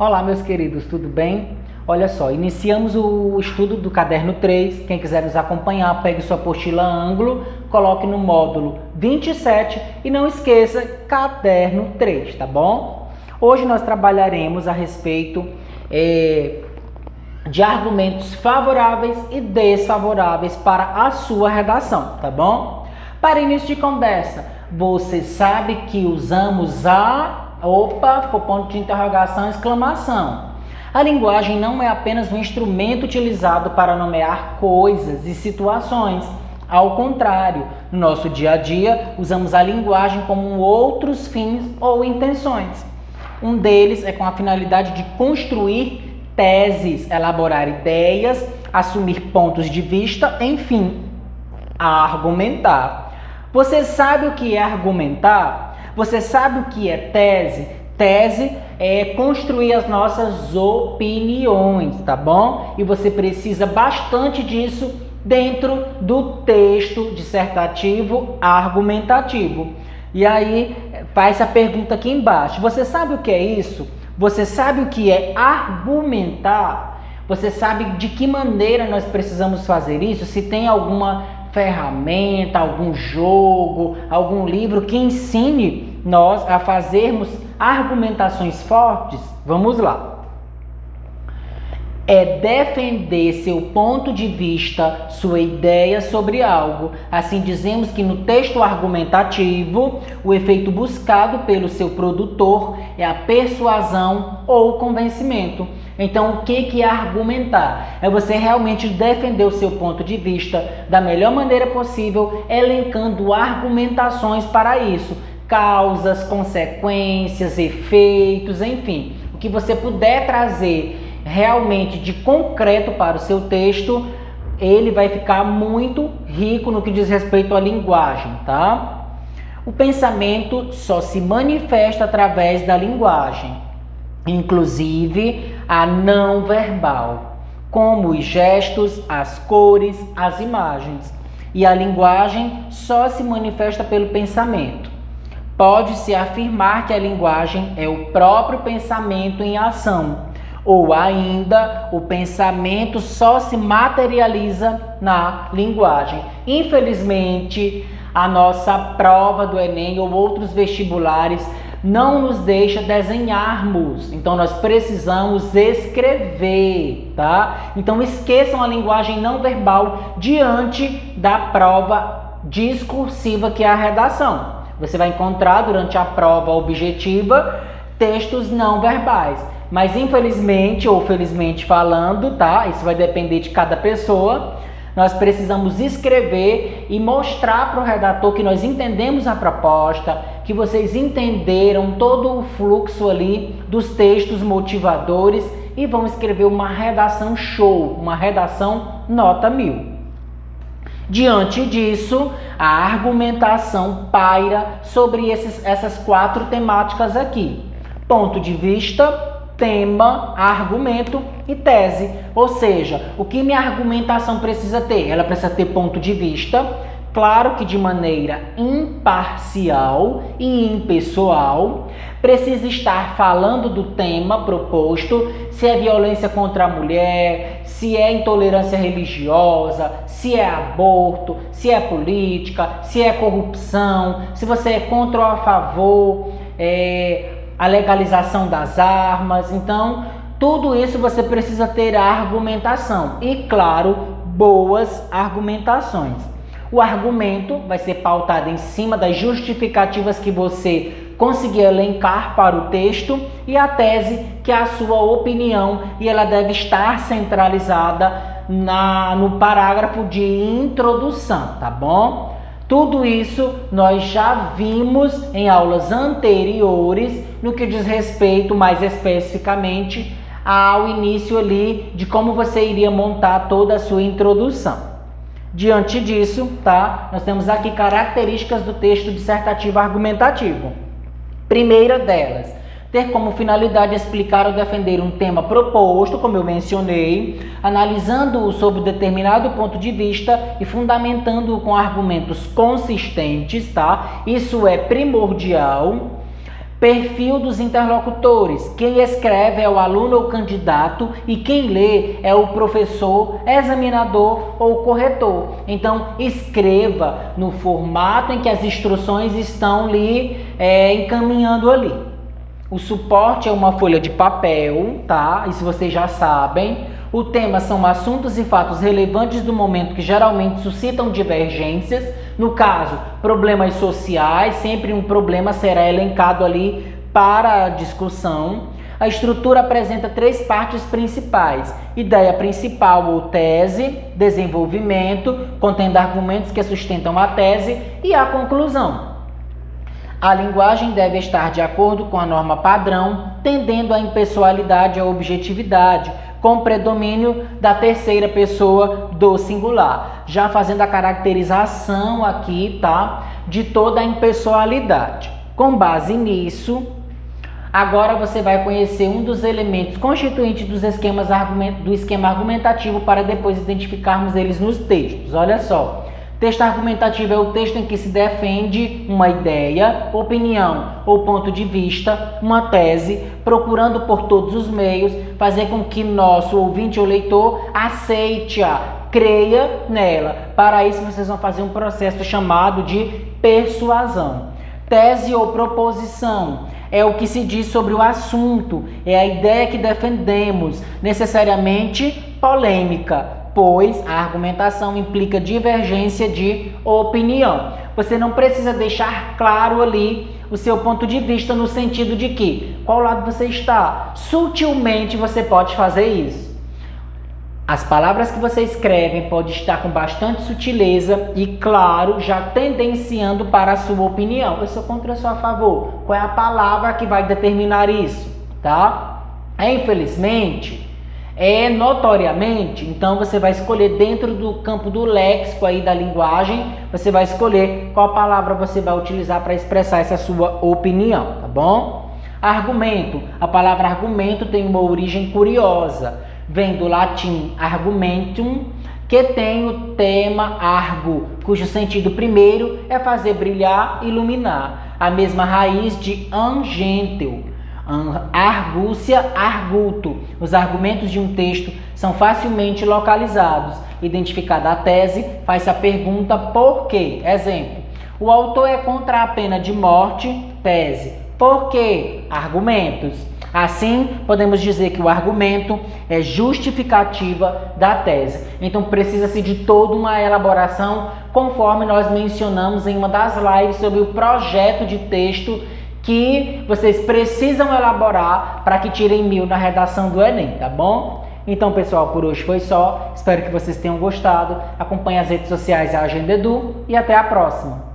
Olá, meus queridos, tudo bem? Olha só, iniciamos o estudo do caderno 3. Quem quiser nos acompanhar, pegue sua apostila ângulo, coloque no módulo 27 e não esqueça, caderno 3, tá bom? Hoje nós trabalharemos a respeito de argumentos favoráveis e desfavoráveis para a sua redação, tá bom? Para início de conversa, você sabe que usamos ficou ponto de interrogação, exclamação. A linguagem não é apenas um instrumento utilizado para nomear coisas e situações. Ao contrário, no nosso dia a dia, usamos a linguagem como outros fins ou intenções. Um deles é com a finalidade de construir teses, elaborar ideias, assumir pontos de vista, enfim, argumentar. Você sabe o que é argumentar? Você sabe o que é tese? Tese é construir as nossas opiniões, tá bom? E você precisa bastante disso dentro do texto dissertativo argumentativo. E aí, faz a pergunta aqui embaixo. Você sabe o que é isso? Você sabe o que é argumentar? Você sabe de que maneira nós precisamos fazer isso? Se tem alguma ferramenta, algum jogo, algum livro que ensine nós a fazermos argumentações fortes? Vamos lá. É defender seu ponto de vista, sua ideia sobre algo. Assim, dizemos que no texto argumentativo, o efeito buscado pelo seu produtor é a persuasão ou convencimento. Então, o que é argumentar? É você realmente defender o seu ponto de vista da melhor maneira possível, elencando argumentações para isso. Causas, consequências, efeitos, enfim. O que você puder trazer realmente de concreto para o seu texto, ele vai ficar muito rico no que diz respeito à linguagem, tá? O pensamento só se manifesta através da linguagem, inclusive a não verbal, como os gestos, as cores, as imagens. E a linguagem só se manifesta pelo pensamento. Pode-se afirmar que a linguagem é o próprio pensamento em ação, ou ainda o pensamento só se materializa na linguagem. Infelizmente, a nossa prova do Enem ou outros vestibulares não nos deixa desenharmos, então nós precisamos escrever, tá? Então esqueçam a linguagem não verbal diante da prova discursiva, que é a redação. Você vai encontrar durante a prova objetiva textos não verbais, mas infelizmente ou felizmente falando, tá? Isso vai depender de cada pessoa. Nós precisamos escrever e mostrar para o redator que nós entendemos a proposta, que vocês entenderam todo o fluxo ali dos textos motivadores e vão escrever uma redação show, uma redação nota 1000. Diante disso, a argumentação paira sobre essas 4 temáticas aqui: ponto de vista, tema, argumento e tese. Ou seja, o que minha argumentação precisa ter? Ela precisa ter ponto de vista, claro que de maneira imparcial e impessoal. Precisa estar falando do tema proposto, se é violência contra a mulher, se é intolerância religiosa, se é aborto, se é política, se é corrupção, se você é contra ou a favor, a legalização das armas. Então, tudo isso você precisa ter a argumentação e, claro, boas argumentações. O argumento vai ser pautado em cima das justificativas que você conseguir elencar para o texto, e a tese, que é a sua opinião, e ela deve estar centralizada no parágrafo de introdução, tá bom? Tudo isso nós já vimos em aulas anteriores, no que diz respeito mais especificamente ao início ali de como você iria montar toda a sua introdução. Diante disso, tá? Nós temos aqui características do texto dissertativo argumentativo. Primeira delas, ter como finalidade explicar ou defender um tema proposto, como eu mencionei, analisando-o sob determinado ponto de vista e fundamentando-o com argumentos consistentes, tá? Isso é primordial. Perfil dos interlocutores. Quem escreve é o aluno ou candidato e quem lê é o professor, examinador ou corretor. Então, escreva no formato em que as instruções estão lhe encaminhando ali. O suporte é uma folha de papel, tá? Isso vocês já sabem. O tema são assuntos e fatos relevantes do momento que geralmente suscitam divergências. No caso, problemas sociais, sempre um problema será elencado ali para a discussão. A estrutura apresenta 3 partes principais: ideia principal ou tese, desenvolvimento, contendo argumentos que sustentam a tese, e a conclusão. A linguagem deve estar de acordo com a norma padrão, tendendo à impessoalidade e à objetividade, com predomínio da terceira pessoa do singular, já fazendo a caracterização aqui, tá, de toda a impessoalidade. Com base nisso, agora você vai conhecer um dos elementos constituintes do esquema argumentativo para depois identificarmos eles nos textos. Olha só. Texto argumentativo é o texto em que se defende uma ideia, opinião ou ponto de vista, uma tese, procurando por todos os meios fazer com que nosso ouvinte ou leitor aceite-a, creia nela. Para isso, vocês vão fazer um processo chamado de persuasão. Tese ou proposição é o que se diz sobre o assunto, é a ideia que defendemos, necessariamente polêmica, pois a argumentação implica divergência de opinião. Você não precisa deixar claro ali o seu ponto de vista no sentido de que qual lado você está. Sutilmente você pode fazer isso. As palavras que você escreve podem estar com bastante sutileza e, claro, já tendenciando para a sua opinião. Eu sou contra ou sou a favor? Qual é a palavra que vai determinar isso, tá? Infelizmente, notoriamente, então você vai escolher dentro do campo do léxico aí da linguagem, você vai escolher qual palavra você vai utilizar para expressar essa sua opinião, tá bom? Argumento. A palavra argumento tem uma origem curiosa. Vem do latim argumentum, que tem o tema argo, cujo sentido primeiro é fazer brilhar, iluminar. A mesma raiz de angêntel. Argúcia, arguto. Os argumentos de um texto são facilmente localizados. Identificada a tese, faz a pergunta por quê. Exemplo: o autor é contra a pena de morte, tese. Por quê? Argumentos. Assim, podemos dizer que o argumento é justificativa da tese. Então, precisa-se de toda uma elaboração, conforme nós mencionamos em uma das lives sobre o projeto de texto que vocês precisam elaborar para que tirem 1000 na redação do Enem, tá bom? Então, pessoal, por hoje foi só. Espero que vocês tenham gostado. Acompanhe as redes sociais da Agenda Edu e até a próxima.